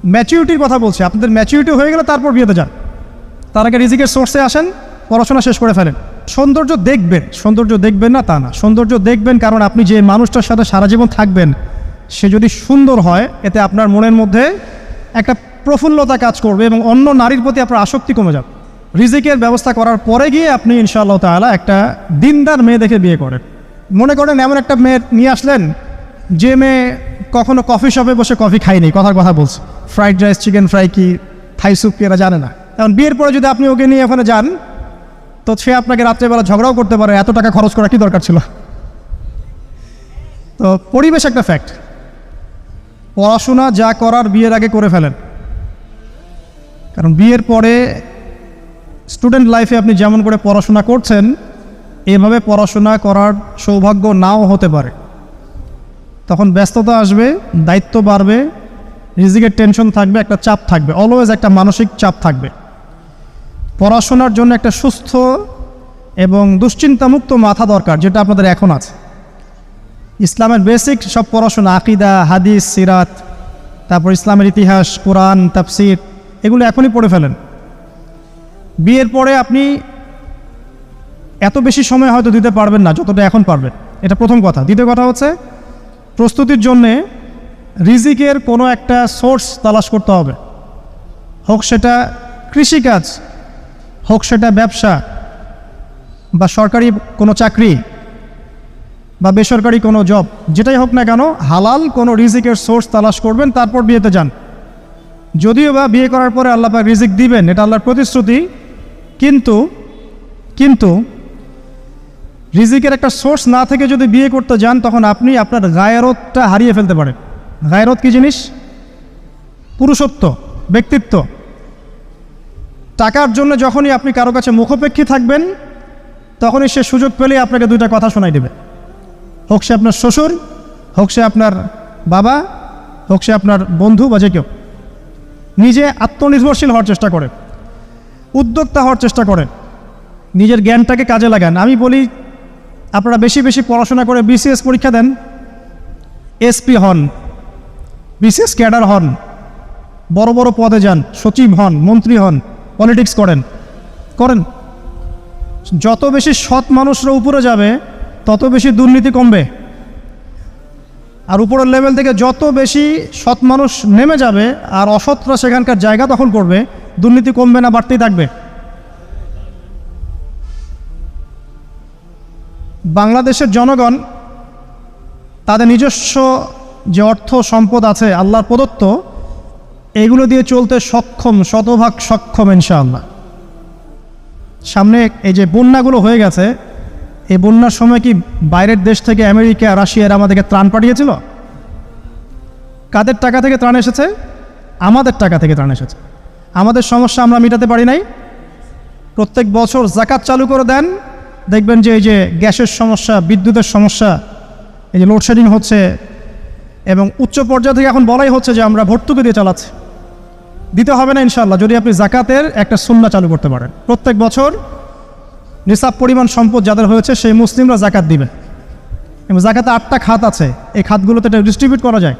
ম্যাচিউরিটির কথা বলছি, আপনাদের ম্যাচিউরিটি হয়ে গেলে তারপর বিয়েতে যান। তার আগে রিজিকের সোর্সে আসেন, পড়াশোনা শেষ করে ফেলেন। সৌন্দর্য দেখবেন না তা না, সৌন্দর্য দেখবেন কারণ আপনি যে মানুষটার সাথে সারা জীবন থাকবেন সে যদি সুন্দর হয় এতে আপনার মনের মধ্যে একটা প্রফুল্লতা কাজ করবে এবং অন্য নারীর প্রতি আপনার আসক্তি কমে যাবে। রিজিকের ব্যবস্থা করার পরে গিয়ে আপনি ইনশাআল্লাহ তাআলা একটা দিনদার মেয়ে দেখে বিয়ে করেন। মনে করেন এমন একটা মেয়ে নিয়ে আসলেন যে মেয়ে কখনো কফি শপে বসে কফি খায়নি, কথার কথা বলছে, ফ্রাইড রাইস, চিকেন ফ্রাই কি, থাই স্যুপ কি এরা জানে না। এখন বিয়ের পরে যদি আপনি ওকে নিয়ে ওখানে যান তো সে আপনাকে রাত্রেবেলা ঝগড়াও করতে পারে, এত টাকা খরচ করা কি দরকার ছিল। তো পরিবেশ একটা ফ্যাক্ট। পড়াশোনা যা করার বিয়ের আগে করে ফেলেন, কারণ বিয়ের পরে স্টুডেন্ট লাইফে আপনি যেমন করে পড়াশোনা করছেন এভাবে পড়াশোনা করার সৌভাগ্য নাও হতে পারে। তখন ব্যস্ততা আসবে, দায়িত্ব বাড়বে, রিজিকের টেনশন থাকবে, একটা চাপ থাকবে, অলওয়েজ একটা মানসিক চাপ থাকবে। পড়াশোনার জন্য একটা সুস্থ এবং দুশ্চিন্তামুক্ত মাথা দরকার, যেটা আপনাদের এখন আছে। ইসলামের বেসিক সব পড়াশোনা, আকিদা, হাদিস, সিরাত, তারপর ইসলামের ইতিহাস, কোরআন, তাফসির, এগুলো এখনই পড়ে ফেলেন। বিয়ের পরে আপনি এত বেশি সময় হয়তো দিতে পারবেন না যতটা এখন পারবেন, এটা প্রথম কথা। দ্বিতীয় কথা হচ্ছে প্রস্তুতির জন্যে রিজিকের কোনো একটা সোর্স তালাশ করতে হবে, হোক সেটা কৃষিকাজ, হোক সেটা ব্যবসা বা সরকারি কোনো চাকরি বা বেসরকারি কোনো জব, যেটাই হোক না কেন হালাল কোনো রিজিকের সোর্স তালাশ করবেন, তারপর বিয়েতে যান। যদিও বা বিয়ে করার পরে আল্লাহ পাক রিজিক দিবেন, এটা আল্লাহর প্রতিশ্রুতি, কিন্তু রিজিকের একটা সোর্স না থেকে যদি বিয়ে করতে যান তখন আপনি আপনার গায়রতটা হারিয়ে ফেলতে পারেন। গায়রত কি জিনিস? পুরুষত্ব, ব্যক্তিত্ব। টাকার জন্য যখনই আপনি কারো কাছে মুখাপেক্ষী থাকবেন তখনই সে সুযোগ পেলে আপনাকে দুইটা কথা শোনাই দেবে, হোক সে আপনার শ্বশুর, হোক সে আপনার বাবা, হোক সে আপনার বন্ধু বা যে কেউ। নিজে আত্মনির্ভরশীল হওয়ার চেষ্টা করেন, উদ্যোক্তা হওয়ার চেষ্টা করেন, নিজের জ্ঞানটাকে কাজে লাগান। আমি বলি আপনারা বেশি বেশি পড়াশোনা করে বিসিএস পরীক্ষা দেন, এসপি হন, বিসিএস ক্যাডার হন, বড় বড় পদে যান, সচিব হন, মন্ত্রী হন, পলিটিক্স করেন। যত বেশি সৎ মানুষরা উপরে যাবে তত বেশি দুর্নীতি কমবে, আর উপরের লেভেল থেকে যত বেশি সৎ মানুষ নেমে যাবে আর অসৎরা সেখানকার জায়গা দখল করবে, দুর্নীতি কমবে না, বাড়তেই থাকবে। বাংলাদেশের জনগণ তাদের নিজস্ব যে অর্থ সম্পদ আছে আল্লাহর প্রদত্ত, এগুলো দিয়ে চলতে সক্ষম, শতভাগ সক্ষম ইনশাআল্লাহ। সামনে এই যে বন্যাগুলো হয়ে গেছে, এই বন্যার সময় কি বাইরের দেশ থেকে আমেরিকা, রাশিয়ার আমাদেরকে ত্রাণ পাঠিয়েছিল? কাদের টাকা থেকে ত্রাণ এসেছে? আমাদের টাকা থেকে ত্রাণ এসেছে। আমাদের সমস্যা আমরা মেটাতে পারি নাই। প্রত্যেক বছর যাকাত চালু করে দেন, দেখবেন যে এই যে গ্যাসের সমস্যা, বিদ্যুতের সমস্যা, এই যে লোডশেডিং হচ্ছে, এবং উচ্চ পর্যায় থেকে এখন বলাই হচ্ছে যে আমরা ভর্তুকি দিয়ে চালাচ্ছি। দিতে হবে না ইনশাআল্লাহ যদি আপনি যাকাতের একটা সুন্নাহ চালু করতে পারেন। প্রত্যেক বছর নিসাব পরিমাণ সম্পদ যাদের হয়েছে সেই মুসলিমরা যাকাত দিবে, এবং যাকাতে 8টা খাত আছে, এই খাতগুলোতে এটা ডিস্ট্রিবিউট করা যায়।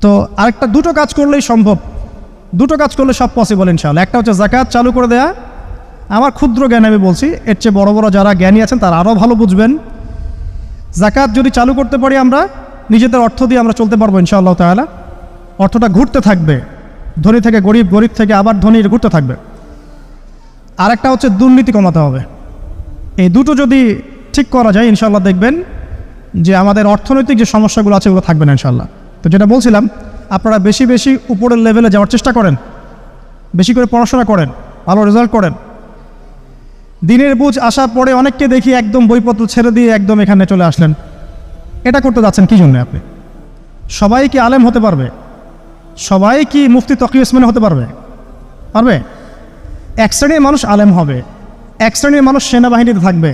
তো আরেকটা দুটো কাজ করলেই সম্ভব, দুটো কাজ করলে সব পসিবল ইনশাআল্লাহ। একটা হচ্ছে যাকাত চালু করে দেয়া। আমার ক্ষুদ্র জ্ঞান আমি বলছি, এর চেয়ে বড় বড় যারা জ্ঞানী আছেন তারা আরও ভালো বুঝবেন। যাকাত যদি চালু করতে পারি আমরা, নিজেদের অর্থ দিয়ে আমরা চলতে পারবো ইনশাআল্লাহ তাআলা। অর্থটা ঘুরতে থাকবে, ধনী থেকে গরিব, গরিব থেকে আবার ধনী, ঘুরতে থাকবে। আরেকটা হচ্ছে দুর্নীতি কমাতে হবে। এই দুটো যদি ঠিক করা যায় ইনশাআল্লাহ দেখবেন যে আমাদের অর্থনৈতিক যে সমস্যাগুলো আছে ওগুলো থাকবে না ইনশাআল্লাহ। তো যেটা বলছিলাম, আপনারা বেশি বেশি উপরের লেভেলে যাওয়ার চেষ্টা করেন, বেশি করে পড়াশোনা করেন, ভালো রেজাল্ট করেন। দিনের বুঝ আসার পরে অনেককে দেখি একদম বইপত্র ছেড়ে দিয়ে একদম এখানে চলে আসলেন। এটা করতে যাচ্ছেন কী জন্য? আপনি সবাই কি আলেম হতে পারবে? সবাই কি মুফতি তকি ওসমানী হতে পারবে? এক শ্রেণীর মানুষ আলেম হবে, এক শ্রেণীর মানুষ সেনাবাহিনীতে থাকবে,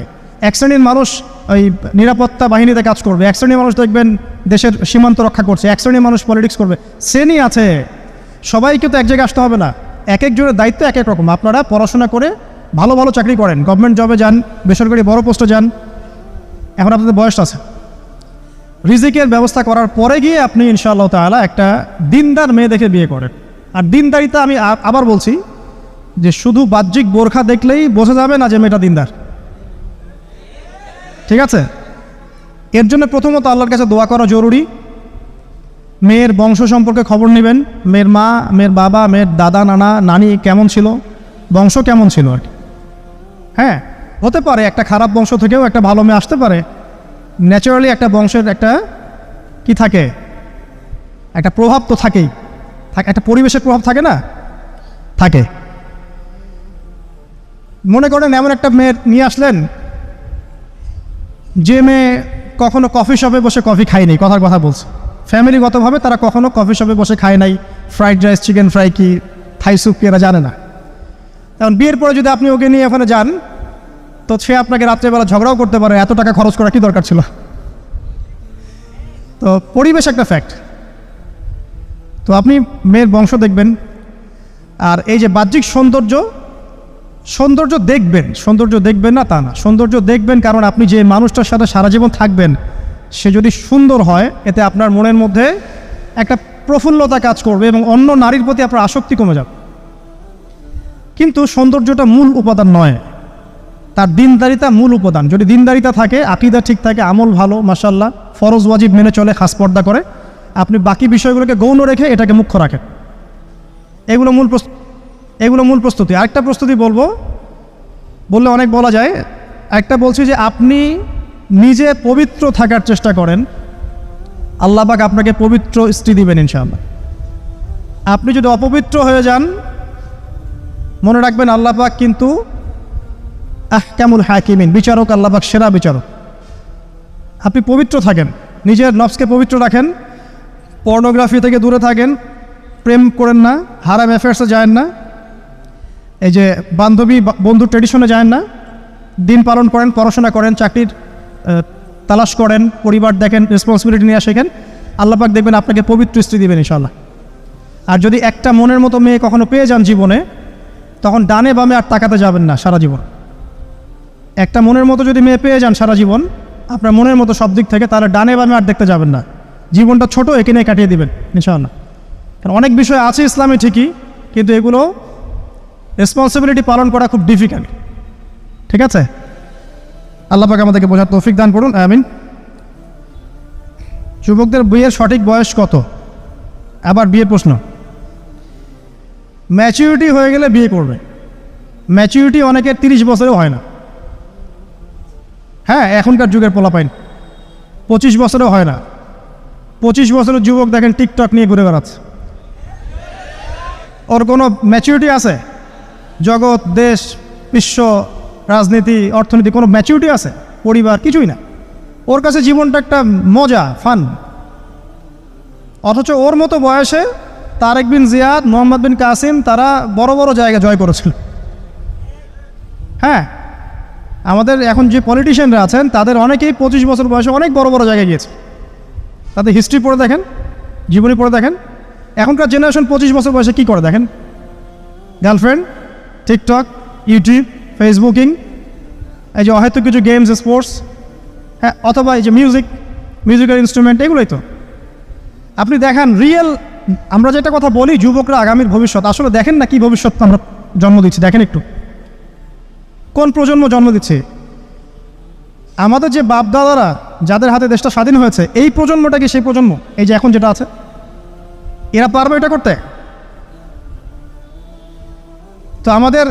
এক শ্রেণীর মানুষ ওই নিরাপত্তা বাহিনীতে কাজ করবে, এক শ্রেণীর মানুষ দেখবেন দেশের সীমান্ত রক্ষা করছে, এক শ্রেণীর মানুষ পলিটিক্স করবে। শ্রেণী আছে, সবাইকে তো এক জায়গায় আসতে হবে না। এক একজনের দায়িত্ব এক এক রকম। আপনারা পড়াশোনা করে ভালো ভালো চাকরি করেন, গভর্নমেন্ট জবে যান, বেসরকারি বড় পোস্টে যান, এখন আপনাদের বয়স আছে। রিজিকের ব্যবস্থা করার পরে গিয়ে আপনি ইনশাআল্লাহ তাআলা একটা দিনদার মেয়ে দেখে বিয়ে করেন। আর দিনদারিতা আমি আবার বলছি যে শুধু বাহ্যিক বোরখা দেখলেই বোঝা যাবে না যে মেয়েটা দিনদার, ঠিক আছে? এর জন্য প্রথমত আল্লাহর কাছে দোয়া করা জরুরি। মেয়ের বংশ সম্পর্কে খবর নেবেন, মেয়ের মা, মেয়ের বাবা, মেয়ের দাদা, নানা, নানি কেমন ছিল, বংশ কেমন ছিল আর কি। হ্যাঁ, হতে পারে একটা খারাপ বংশ থেকেও একটা ভালো মেয়ে আসতে পারে। ন্যাচারালি একটা বংশের একটা কি থাকে, একটা প্রভাব তো থাকেই, একটা পরিবেশের প্রভাব থাকে না, থাকে। মনে করেন এমন একটা মেয়ে নিয়ে আসলেন যে মেয়ে কখনো কফি শপে বসে কফি খায়নি, কথার কথা বলছে, ফ্যামিলিগতভাবে তারা কখনো কফি শপে বসে খায় নাই, ফ্রাইড রাইস, চিকেন ফ্রাই কি, থাই স্যুপ কি এরা জানে না। কারণ বিয়ের পরে যদি আপনি ওকে নিয়ে ওখানে যান তো সে আপনাকে রাত্রেবেলা ঝগড়াও করতে পারে, এত টাকা খরচ করা কি দরকার ছিল। তো পরিবেশ একটা ফ্যাক্ট। তো আপনি মেয়ের বংশ দেখবেন। আর এই যে বাহ্যিক সৌন্দর্য, সৌন্দর্য দেখবেন না তা না, সৌন্দর্য দেখবেন কারণ আপনি যে মানুষটার সাথে সারা জীবন থাকবেন সে যদি সুন্দর হয় এতে আপনার মনের মধ্যে একটা প্রফুল্লতা কাজ করবে এবং অন্য নারীর প্রতি আপনার আসক্তি কমে যাবে। কিন্তু সৌন্দর্যটা মূল উপাদান নয়, তার দিনদারিতা মূল উপাদান। যদি দিনদারিতা থাকে, আকীদা ঠিক থাকে, আমল ভালো, মাশাআল্লাহ, ফরজ ওয়াজিব মেনে চলে, খাস পর্দা করে, আপনি বাকি বিষয়গুলোকে গৌণ রেখে এটাকে মুখ্য রাখেন। এগুলো মূল প্রস্তুতি। আরেকটা প্রস্তুতি বললে অনেক বলা যায়। একটা বলছি যে আপনি নিজে পবিত্র থাকার চেষ্টা করেন, আল্লাহ পাক আপনাকে পবিত্র স্ত্রী দিবেন ইনশাআল্লাহ। আপনি যদি অপবিত্র হয়ে যান, মনে রাখবেন আল্লাহ পাক কিন্তু আহকামুল হাকিমিন, বিচারক, আল্লাহ পাক সেরা বিচারক। আপনি পবিত্র থাকেন, নিজের নফসকে পবিত্র রাখেন, পর্নোগ্রাফি থেকে দূরে থাকেন, প্রেম করেন না, হারাম অ্যাফেয়ার্সে যায়েন না, এই যে বন্ধু ট্রেডিশনে যায়েন না, দিন পালন করেন, পড়াশোনা করেন, চাকরির তালাশ করেন, পরিবার দেখেন, রেসপন্সিবিলিটি নিয়ে শেখেন, আল্লাহ পাক দেখবেন আপনাকে পবিত্র স্ত্রী দিবেন ইনশাআল্লাহ। আর যদি একটা মনের মতো মেয়ে কখনো পেয়ে যান জীবনে, তখন ডানে বামে আর তাকাতে যাবেন না সারা জীবন। একটা মনের মতো যদি মেয়ে পেয়ে যান সারা জীবন, আপনার মনের মতো সব দিক থেকে, তাহলে ডানে বামে আর দেখতে যাবেন না। জীবনটা ছোট, একে নিয়ে কাটিয়ে দিবেন ইনশাআল্লাহ। কারণ অনেক বিষয় আছে ইসলামে ঠিকই, কিন্তু এগুলো রেসপন্সিবিলিটি পালন করা খুব ডিফিকাল্ট, ঠিক আছে? আল্লাহ পাক আমাদেরকে বোঝার তৌফিক দান করুন, আমিন। যুবকদের বিয়ের সঠিক বয়স কত? আবার বিয়ের প্রশ্ন। ম্যাচুরিটি হয়ে গেলে বিয়ে করবে। ম্যাচুরিটি অনেকের 30 বছরেও হয় না। হ্যাঁ, এখনকার যুগের পোলাপাইন 25 বছরেও হয় না। 25 বছরের যুবক দেখেন টিকটক নিয়ে ঘুরে বেড়াচ্ছে। ওর কোনো ম্যাচুরিটি আছে? জগৎ, দেশ, বিশ্ব, রাজনীতি, অর্থনীতি, কোনো ম্যাচুরিটি আছে? পরিবার, কিছুই না। ওর কাছে জীবনটা একটা মজা, ফান। অথচ ওর মতো বয়সে তারেক বিন জিয়াদ, মোহাম্মদ বিন কাসিম, তারা বড় বড় জায়গা জয় করেছিল। হ্যাঁ, আমাদের এখন যে পলিটিশিয়ানরা আছেন তাদের অনেকেই 25 বছর বয়সে অনেক বড় বড় জায়গায় গিয়েছে। তাদের হিস্ট্রি পড়ে দেখেন, জীবনী পড়ে দেখেন। এখনকার জেনারেশন 25 বছর বয়সে কী করে দেখেন? গার্লফ্রেন্ড, টিকটক, ইউটিউব, ফেসবুকিং, এই যে হয়তো কিছু গেমস, স্পোর্টস, হ্যাঁ, অথবা এই যে মিউজিক্যাল ইনস্ট্রুমেন্ট, এগুলোই তো। আপনি দেখেন রিয়েল, আমরা যেটা কথা বলি যুবকরা আগামীর ভবিষ্যৎ, আসলে দেখেন না কি ভবিষ্যৎ আমরা জন্ম দিচ্ছি। দেখেন একটু কোন প্রজন্ম জন্ম দিচ্ছে। আমাদের যে বাপদাদারা যাদের হাতে দেশটা স্বাধীন হয়েছে, এই প্রজন্মটা কি সেই প্রজন্ম এই যে এখন যেটা আছে? এরা পারবে এটা করতে? তো আমাদের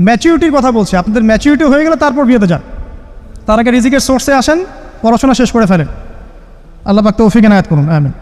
ম্যাচুরিটির কথা বলছি। আপনাদের ম্যাচুরিটি হয়ে গেলে তারপর বিয়েতে যান। তার আগে রিজিকের সোর্সে আসেন, পড়াশোনা শেষ করে ফেলেন। আল্লাহ পাক তৌফিক এনায়েত করুন, আমিন।